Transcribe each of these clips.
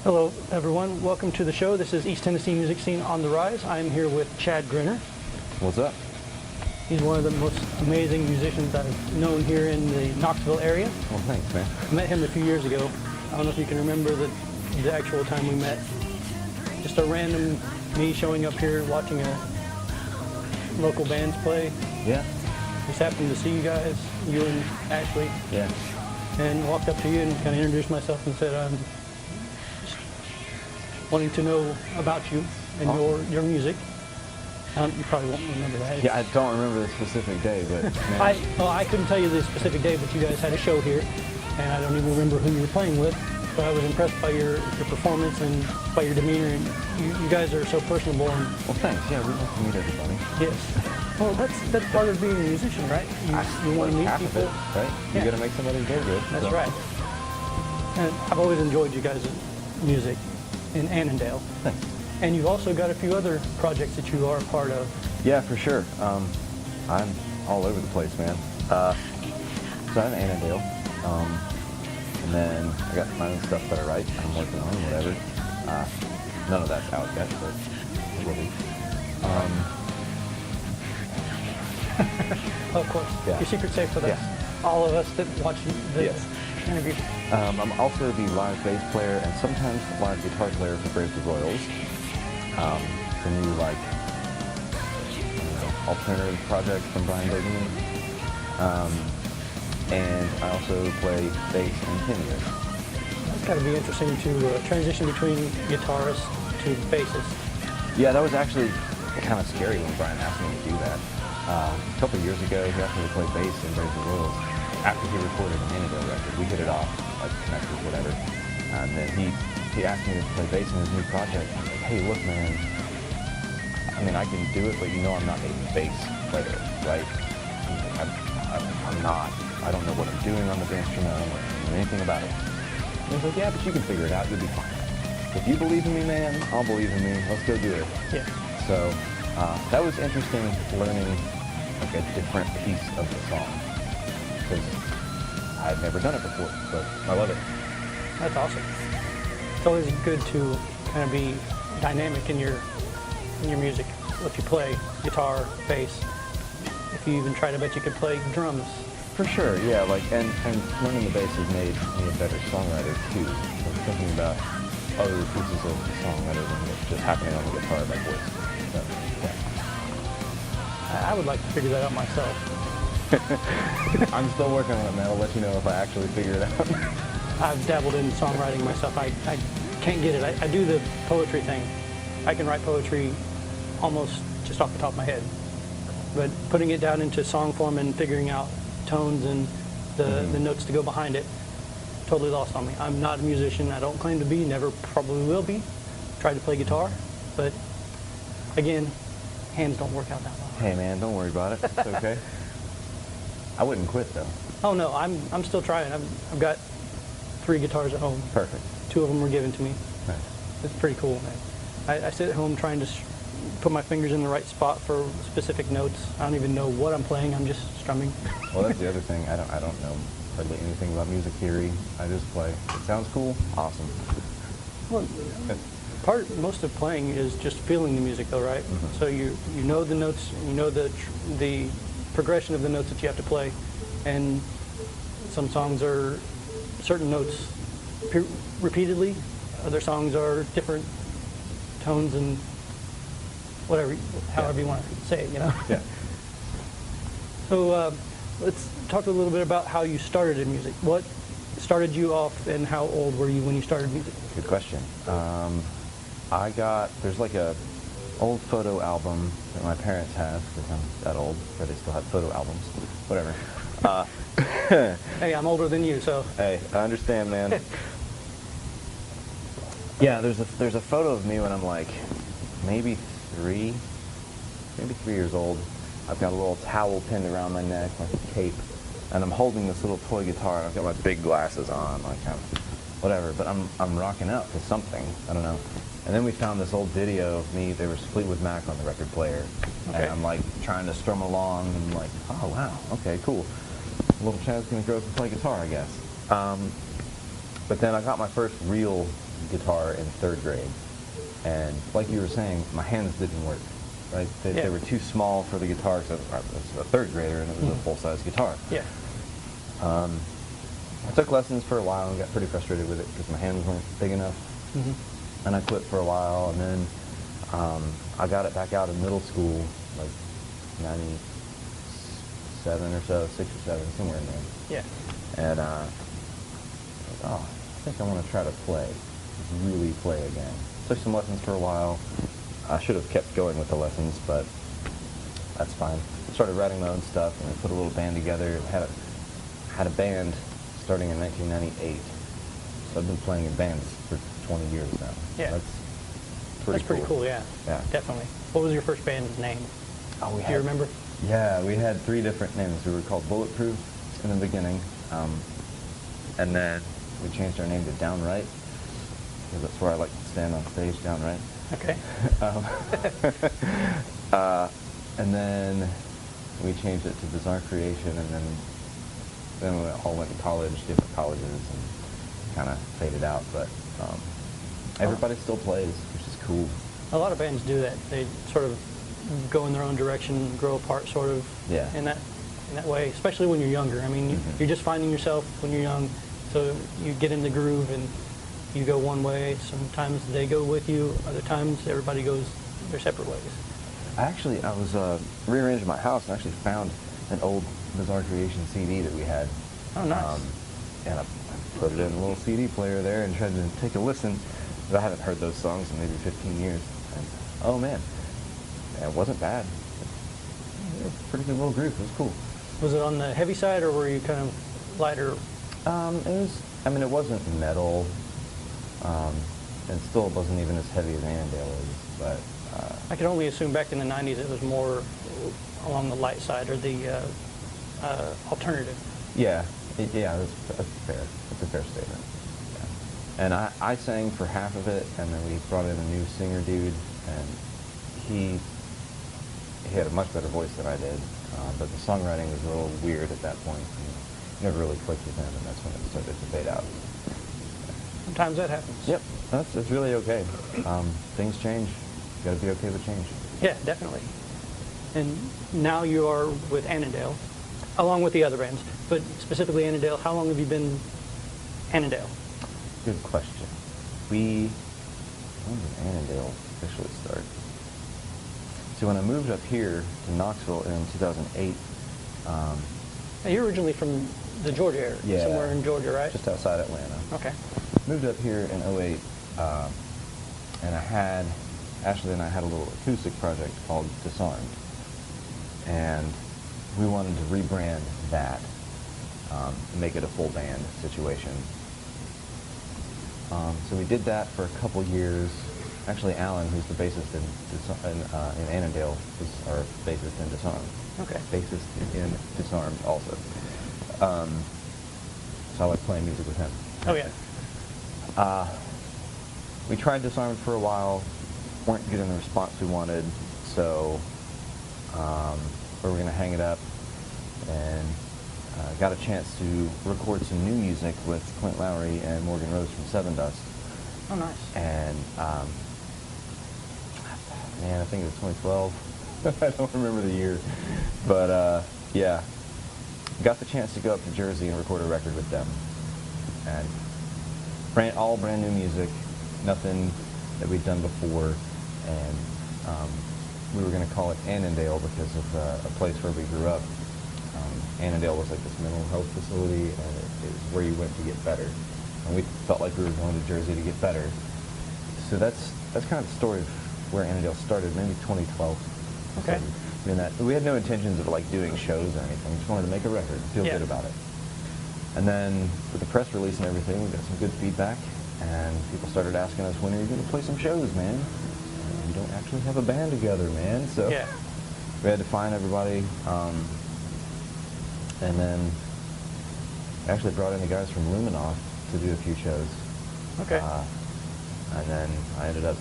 Hello, everyone. Welcome to the show. This is East Tennessee Music Scene on the Rise. I'm here with Chad Grennor. What's up? He's one of the most amazing musicians I've known here in the Knoxville area. Well, thanks, man. I met him a few years ago. I don't know if you can remember the actual time we met. Just a random me showing up here, watching a local bands play. Yeah. Just happened to see you guys, you and Ashley. Yeah. And walked up to you and kind of introduced myself and said, I'm just wanting to know about you and your music. You probably won't remember that. Yeah, I don't remember the specific day, but I couldn't tell you the specific day, but you guys had a show here, and I don't even remember who you were playing with, but I was impressed by your performance and by your demeanor, and you guys are so personable. And, well, thanks. Yeah, we'd like to meet everybody. Yes. Well, that's part of being a musician, right? You want to meet people. It, right? You got to make somebody feel good. That's right. And I've always enjoyed you guys' music in Annandale. Thanks. And you've also got a few other projects that you are a part of. Yeah, for sure. I'm all over the place, man. So I'm in Annandale, and then I got my own stuff that I write. I'm working on whatever. None of that's out yet, but it will be. Of course. Yeah. Your secret's safe with us. Yeah. All of us that watch the interview. I'm also the live bass player and sometimes the live guitar player for Brave the Royals. The new, alternative project from Berryman. And I also play bass and tenor. It's got to be interesting to transition between guitarist to bassist. Yeah, that was actually kind of scary when Brian asked me to do that. A couple of years ago, he asked me to play bass in Brave the Royals. After he recorded an Annandale record, we hit it off, like connected, whatever. And then he asked me to play bass in his new project. I'm like, hey, look, man, I mean, I can do it, but you know I'm not a bass player, right? I'm not. I don't know what I'm doing on the instrument. I don't know anything about it. And he's like, yeah, but you can figure it out. You'll be fine. If you believe in me, man, I'll believe in me. Let's go do it. Yeah. So that was interesting, learning like a different piece of the song, because I've never done it before, but I love it. That's awesome. It's always good to kind of be dynamic in your music. What you play, guitar, bass. If you even tried, I bet you could play drums. For sure, yeah. And learning the bass has made me a better songwriter too. So I'm thinking about other pieces of the song rather than just happening on the guitar by voice. So, yeah. I would like to figure that out myself. I'm still working on it, man. I'll let you know if I actually figure it out. I've dabbled in songwriting myself. I can't get it. I do the poetry thing. I can write poetry almost just off the top of my head. But putting it down into song form and figuring out tones and the notes to go behind it, totally lost on me. I'm not a musician. I don't claim to be, never probably will be. Tried to play guitar, but again, hands don't work out that well. Hey, man, don't worry about it. It's okay. I wouldn't quit, though. Oh, no, I'm still trying. I've got 3 guitars at home. Perfect. 2 of them were given to me. Nice. It's pretty cool, man. I sit at home trying to put my fingers in the right spot for specific notes. I don't even know what I'm playing. I'm just strumming. Well, that's the other thing. I don't know hardly anything about music theory. I just play. It sounds cool. Awesome. Well, most of playing is just feeling the music, though, right? Mm-hmm. So you know the notes, you know the progression of the notes that you have to play, and some songs are certain notes repeatedly. Other songs are different tones and whatever, however you want to say it, you know. Yeah. So let's talk a little bit about how you started in music. What started you off, and how old were you when you started music? Good question. There's like a old photo album that my parents have, because I'm that old, but they still have photo albums. Whatever. Hey, I'm older than you, so. Hey, I understand, man. Yeah, there's a photo of me when I'm like maybe 3 years old. I've got a little towel pinned around my neck, like a cape, and I'm holding this little toy guitar, and I've got my big glasses on, like kind of whatever, but I'm rocking out to something, I don't know. And then we found this old video of me, there was Fleetwood Mac on the record player, and I'm like trying to strum along, and I'm like, oh wow, okay, cool. Little Chad's gonna grow up and play guitar, I guess. But then I got my first real guitar in 3rd grade. And like you were saying, my hands didn't work. Right? They were too small for the guitar, because I was a 3rd grader and it was a full-size guitar. Yeah. I took lessons for a while and got pretty frustrated with it because my hands weren't big enough. And I quit for a while, and then I got it back out in middle school, like 97 or so, 6 or 7, somewhere in there. Yeah. And I think I want to try to play, really play again. Took some lessons for a while. I should have kept going with the lessons, but that's fine. Started writing my own stuff, and I put a little band together. Had a band starting in 1998. So I've been playing in bands for 20 years now. Yeah. That's pretty cool, yeah. Yeah. Definitely. What was your first band's name? Oh, Do you remember? Yeah, we had 3 different names. We were called Bulletproof in the beginning, and then we changed our name to Downright, because that's where I like to stand on stage, downright. Okay. And then we changed it to Bizarre Creation, and then we all went to college, different colleges, and kind of faded out. But everybody still plays, which is cool. A lot of bands do that. They sort of go in their own direction, grow apart, sort of. Yeah. In that way, especially when you're younger. I mean, you're just finding yourself when you're young, so you get in the groove and you go one way. Sometimes they go with you. Other times, everybody goes their separate ways. I was rearranging my house and actually found an old Bizarre Creation CD that we had. Oh, nice. And I put it in a little CD player there and tried to take a listen. But I haven't heard those songs in maybe 15 years. And, oh man, it wasn't bad. It was a pretty good little groove. It was cool. Was it on the heavy side, or were you kind of lighter? It wasn't metal, and still wasn't even as heavy as Annandale is, but... I could only assume back in the 90s it was more along the light side, or the alternative. Yeah, that's fair. That's a fair statement. Yeah. And I sang for half of it, and then we brought in a new singer dude, and he had a much better voice than I did, but the songwriting was a little weird at that point. Never really clicked with him, and that's when it started to fade out. Sometimes that happens. Yep, it's really okay. Things change. You got to be okay with change. Yeah, definitely. And now you are with Annandale, along with the other bands, but specifically Annandale. How long have you been Annandale? Good question. When did Annandale officially start? So when I moved up here to Knoxville in 2008. Now, you're originally from the Georgia area, Yeah, somewhere in Georgia, right? Just outside Atlanta. Okay. Moved up here in 2008, and Ashley and I had a little acoustic project called Disarmed, and we wanted to rebrand that, and make it a full band situation. So we did that for a couple years. Actually, Alan, who's the bassist in Annandale, was our bassist in Disarmed. Okay. Bassist in Disarmed also. So I like playing music with him. Oh, yeah. We tried Disarmed for a while, weren't getting the response we wanted, so we were going to hang it up, and got a chance to record some new music with Clint Lowry and Morgan Rose from Seven Dust. Oh, nice. And man, I think it was 2012. I don't remember the year, but yeah, got the chance to go up to Jersey and record a record with them, and all brand new music, nothing that we'd done before, and we were going to call it Annandale because of a place where we grew up. Annandale was like this mental health facility, and it was where you went to get better, and we felt like we were going to Jersey to get better. So that's kind of the story of where Annandale started, maybe 2012. Okay. Doing that. We had no intentions of like doing shows or anything. We just wanted to make a record, feel good about it. And then with the press release and everything, we got some good feedback, and people started asking us, when are you going to play some shows, man? And we don't actually have a band together, man. So we had to find everybody, and then actually brought in the guys from Luminoth to do a few shows. Okay. And then I ended up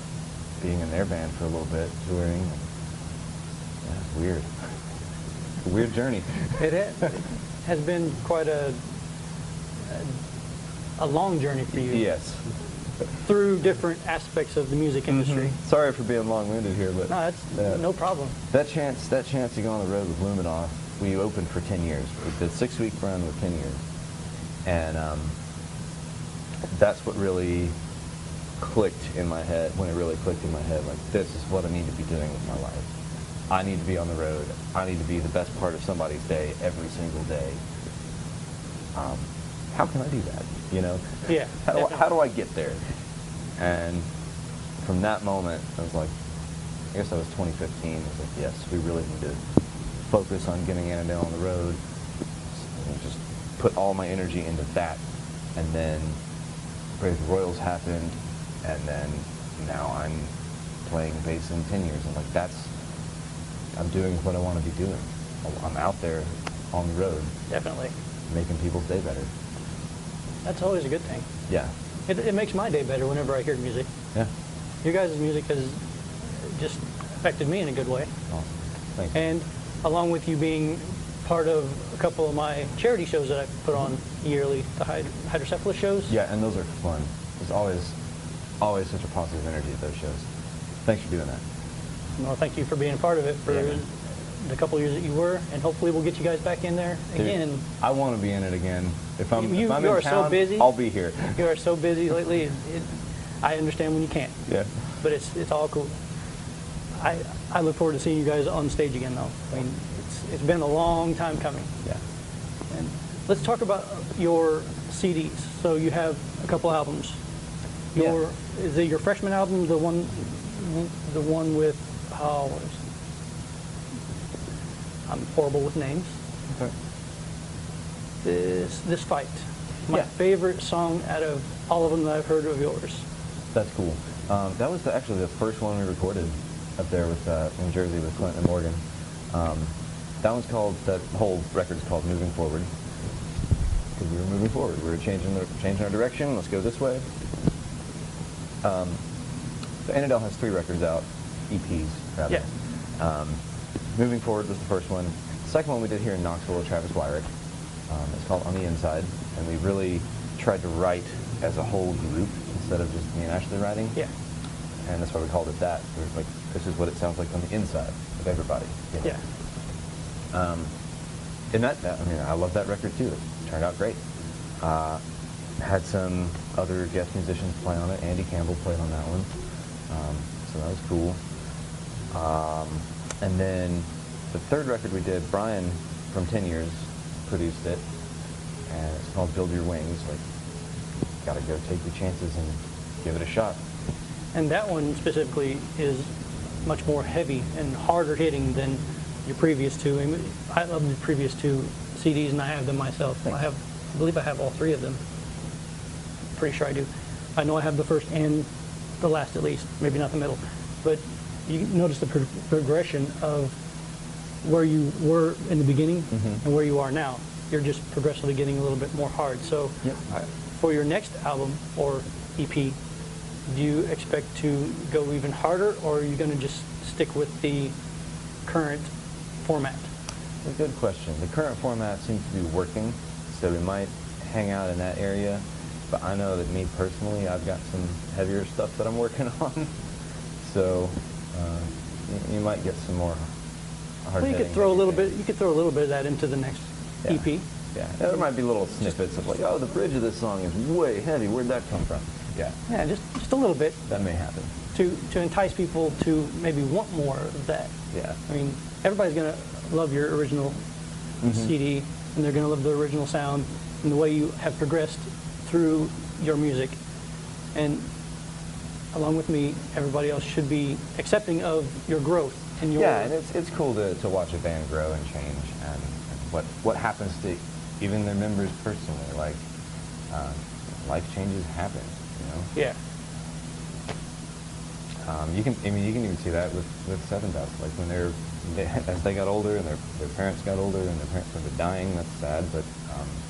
being in their band for a little bit, touring. And, yeah, it's weird. It's a weird journey. It has been quite a long journey for you. Yes. through different aspects of the music industry. Sorry for being long-winded here, but No, that's no problem. that chance to go on the road with Luminoth, we opened for 10 years. We did a 6-week run with 10 years, and that's what really clicked in my head. When it really clicked in my head, like, this is what I need to be doing with my life. I need to be on the road. I need to be the best part of somebody's day every single day. How can I do that? You know? Yeah. How do I get there? And from that moment, I was like, I guess that was 2015. I was like, yes, we really need to focus on getting Annandale on the road. And just put all my energy into that. And then Brave Royals happened, and then now I'm playing bass in 10 years. I'm like, I'm doing what I want to be doing. I'm out there on the road. Definitely. Making people's day better. That's always a good thing. Yeah. It makes my day better whenever I hear music. Yeah. Your guys' music has just affected me in a good way. Awesome. Thanks. And along with you being part of a couple of my charity shows that I put on yearly, the hydrocephalus shows. Yeah, and those are fun. There's always such a positive energy at those shows. Thanks for doing that. Well, thank you for being a part of it for the couple of years that you were, and hopefully we'll get you guys back in there again. Dude, I want to be in it again. If I'm you in are town, so busy. I'll be here. You are so busy lately. I understand when you can't. Yeah. But it's all cool. I look forward to seeing you guys on stage again, though. I mean, it's been a long time coming. Yeah. And let's talk about your CDs. So you have a couple albums. Is it your freshman album, the one with I'm horrible with names. Okay. This Fight. My favorite song out of all of them that I've heard of yours. That's cool. That was actually the first one we recorded up there with in Jersey with Clint and Morgan. That whole record's called Moving Forward. Because we were moving forward. We were changing our direction. Let's go this way. Annandale has 3 records out, EPs, rather. Yeah. Moving Forward was the first one. The second one we did here in Knoxville with Travis Wyrick. It's called On the Inside, and we really tried to write as a whole group instead of just me and Ashley writing. Yeah. And that's why we called it that. It was like, this is what it sounds like on the inside of everybody. You know? Yeah. And I love that record too. It turned out great. Had some other guest musicians play on it. Andy Campbell played on that one. So that was cool. And then the third record we did, Brian from 10 Years produced it, and it's called Build Your Wings. Like, gotta go take your chances and give it a shot. And that one specifically is much more heavy and harder hitting than your previous two. I mean, I love the previous 2 CDs, and I have them myself. Thanks. I believe I have all 3 of them. Pretty sure I do. I know I have the first and the last, at least, maybe not the middle. But you notice the progression of where you were in the beginning and where you are now. You're just progressively getting a little bit more hard. So for your next album or EP, do you expect to go even harder, or are you going to just stick with the current format? A good question. The current format seems to be working, so we might hang out in that area. But I know that me personally, I've got some heavier stuff that I'm working on. So you might get some more hard. Well, you could throw a little bit. You could throw a little bit of that into the next EP. Yeah, there might be little snippets of like, oh, the bridge of this song is way heavy. Where'd that come from? Yeah. Yeah, just a little bit. That may happen. To entice people to maybe want more of that. Yeah. I mean, everybody's gonna love your original CD, and they're gonna love the original sound and the way you have progressed through your music. And along with me, everybody else should be accepting of your growth and your. Yeah, and it's cool to watch a band grow and change, and what happens to even their members personally. Like, life changes happen, you know. Yeah. You can even see that with Seven Dust. Like when as they got older and their parents got older and their parents started dying. That's sad, but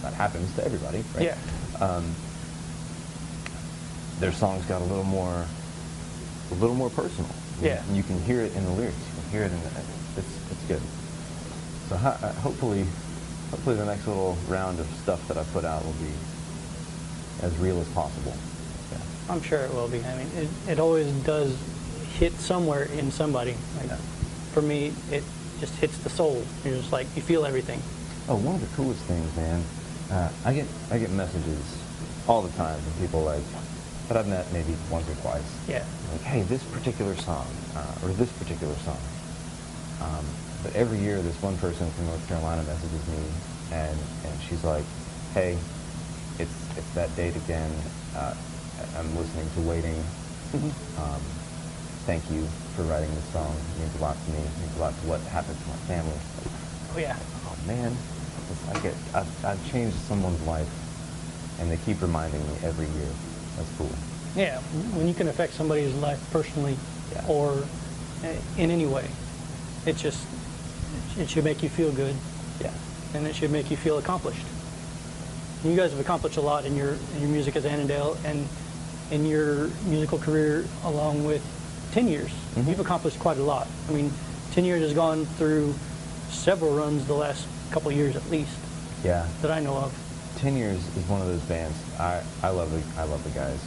that happens to everybody, right? Yeah. Their songs got a little more personal. Yeah. And you can hear it in the lyrics. You can hear it in it's good. So hopefully the next little round of stuff that I put out will be as real as possible. Yeah. I'm sure it will be. I mean, it always does hit somewhere in somebody. Like, Yeah. for me, it just hits the soul. You're just like, you feel everything. Oh, one of the coolest things, man. I get messages all the time from people like that I've met maybe once or twice. Yeah. Like, hey, this particular song, or this particular song. But every year, this one person from North Carolina messages me, and she's like, hey, it's that date again. I'm listening to Waiting. Thank you for writing this song. It means a lot to me. It means a lot to what happened to my family. Oh, yeah. Oh man, I've changed someone's life, and they keep reminding me every year. That's cool. Yeah, when you can affect somebody's life personally, Yeah. or in any way, it should make you feel good, Yeah. and it should make you feel accomplished. You guys have accomplished a lot in your music as Annandale, and in your musical career along with 10 years. You've accomplished quite a lot. I mean, 10 years has gone through several runs the last couple of years at least Yeah. that I know of. 10 Years is one of those bands. I love the guys.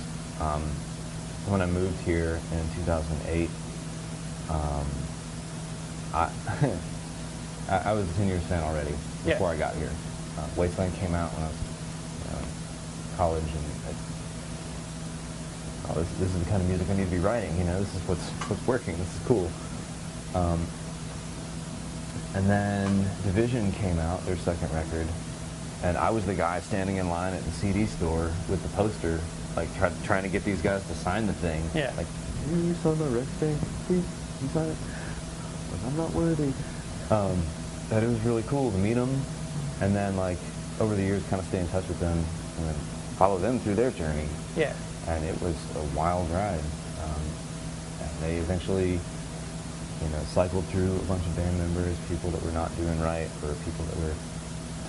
When I moved here in 2008, I was a 10 Years fan already before I got here. Wasteland came out when I was in college, and this is the kind of music I need to be writing. You know, this is what's working. This is cool. And then Division came out, their second record, and I was the guy standing in line at the CD store with the poster, like trying to get these guys to sign the thing. Yeah. Like, you sign my record thing, please, you sign it. Like, I'm not worthy. But it was really cool to meet them, and then like over the years, kind of stay in touch with them, and then follow them through their journey. Yeah. And it was a wild ride. And they eventually, cycled through a bunch of band members, people that were not doing right, or people that were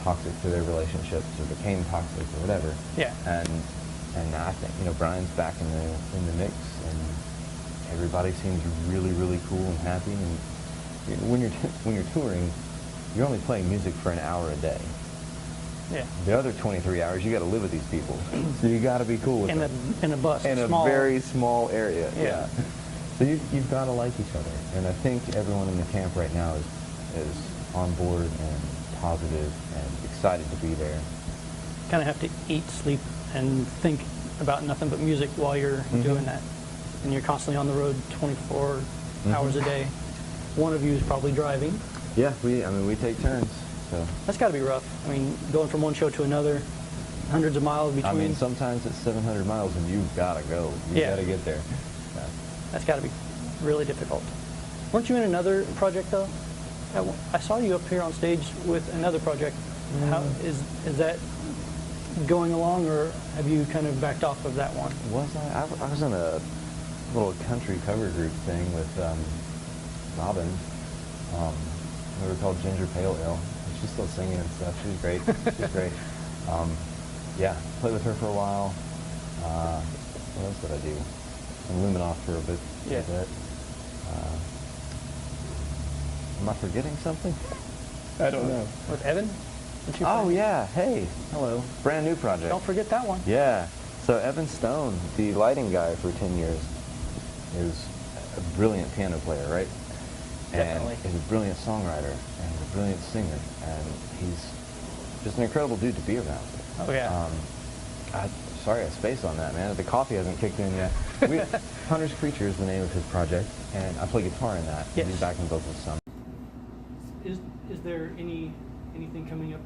toxic to their relationships, or became toxic, or whatever. Yeah. And I think Brian's back in the mix, and everybody seems really, really cool and happy. And when you're touring, you're only playing music for an hour a day. Yeah. The other 23 hours, you got to live with these people, so you got to be cool with them. In a bus. In small, a very small area. Yeah. So you've got to like each other, and I think everyone in the camp right now is on board and positive and excited to be there. Kind of have to eat, sleep, and think about nothing but music while you're doing that, and you're constantly on the road 24 hours a day. One of you is probably driving. Yeah, we take turns. So That's got to be rough. I mean, going from one show to another, hundreds of miles between. I mean, sometimes it's 700 miles, and you've got to go. You got to get there. Yeah. That's got to be really difficult. Weren't you in another project though? I saw you up here on stage with another project. How is that going along, or have you kind of backed off of that one? Was I? I was in a little country cover group thing with Robin. We were called Ginger Pale Ale. She's still singing and stuff. She's great. She's great. Yeah, played with her for a while. What else did I do? And Luminoth for a bit. Yeah. Am I forgetting something? I don't know. With Evan? Oh yeah. Hey. Hello. Brand new project. Don't forget that one. Yeah. So Evan Stone, the lighting guy for 10 years, is a brilliant piano player, right? Definitely. And he's a brilliant songwriter and a brilliant singer, and he's just an incredible dude to be around. Oh yeah. Sorry, I spaced on that, man. The coffee hasn't kicked in yet. Hunter's Creature is the name of his project, and I play guitar in that. Yes. He's back in vocals some. Is there anything coming up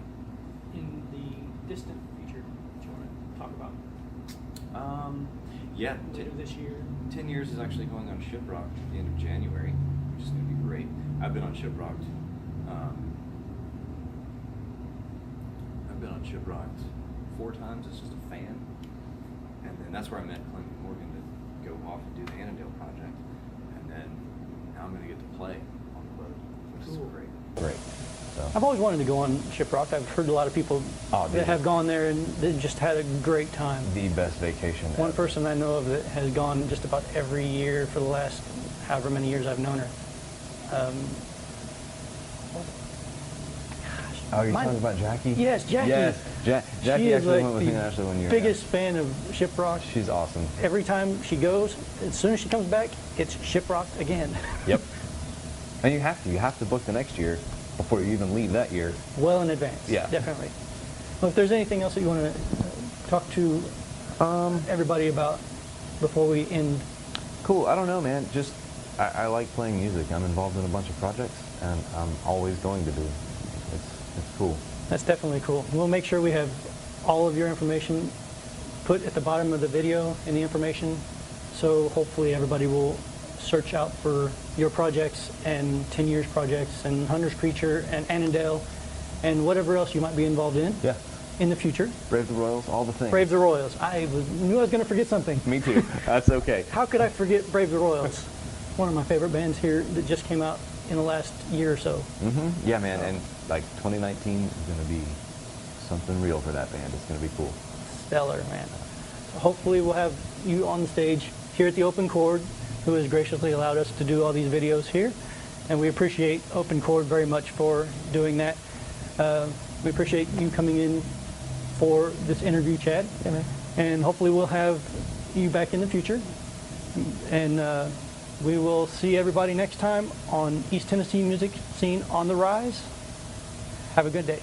in the distant future that you want to talk about? Yeah, Later this year? 10 Years is actually going on Shiprock at the end of January, which is going to be great. I've been on Shiprock. I've been on Shiprock 4 times as just a fan, and then that's where I met Clement Morgan to go off and do the Annandale project, and then now I'm going to get to play on the road, which is great. Great. So. I've always wanted to go on Shiprock. I've heard a lot of people that have gone there and they just had a great time. The best vacation One ever. person I know of that has gone just about every year for the last however many years I've known her. Gosh, Oh, you're talking about Jackie? Yes, Jackie. Yes, Jackie She is actually like went with me the actually one year. biggest fan of Shiprock. She's awesome. Every time she goes, as soon as she comes back, it's Shiprock again. Yep. And you have to. You have to book the next year before you even leave that year. Well in advance. Yeah. Definitely. Well, if there's anything else that you want to talk to everybody about before we end. Cool. I don't know, man. Just I like playing music. I'm involved in a bunch of projects, and I'm always going to be. It's cool. That's definitely cool. We'll make sure we have all of your information put at the bottom of the video in the information, so hopefully everybody will search out for your projects and 10 Years projects and Hunter's Creature and Annandale and whatever else you might be involved in Yeah. in the future. Brave the Royals, all the things. Brave the Royals. Knew I was going to forget something. Me too. That's okay. How could I forget Brave the Royals? One of my favorite bands here that just came out in the last year or so. Mm-hmm. Yeah, man. And like 2019 is going to be something real for that band. It's going to be cool. Stellar, man. So hopefully we'll have you on the stage here at the Open Chord, who has graciously allowed us to do all these videos here. And we appreciate Open Chord very much for doing that. We appreciate you coming in for this interview, Chad. Yeah, man. And hopefully we'll have you back in the future. And we will see everybody next time on East Tennessee Music Scene on the Rise. Have a good day.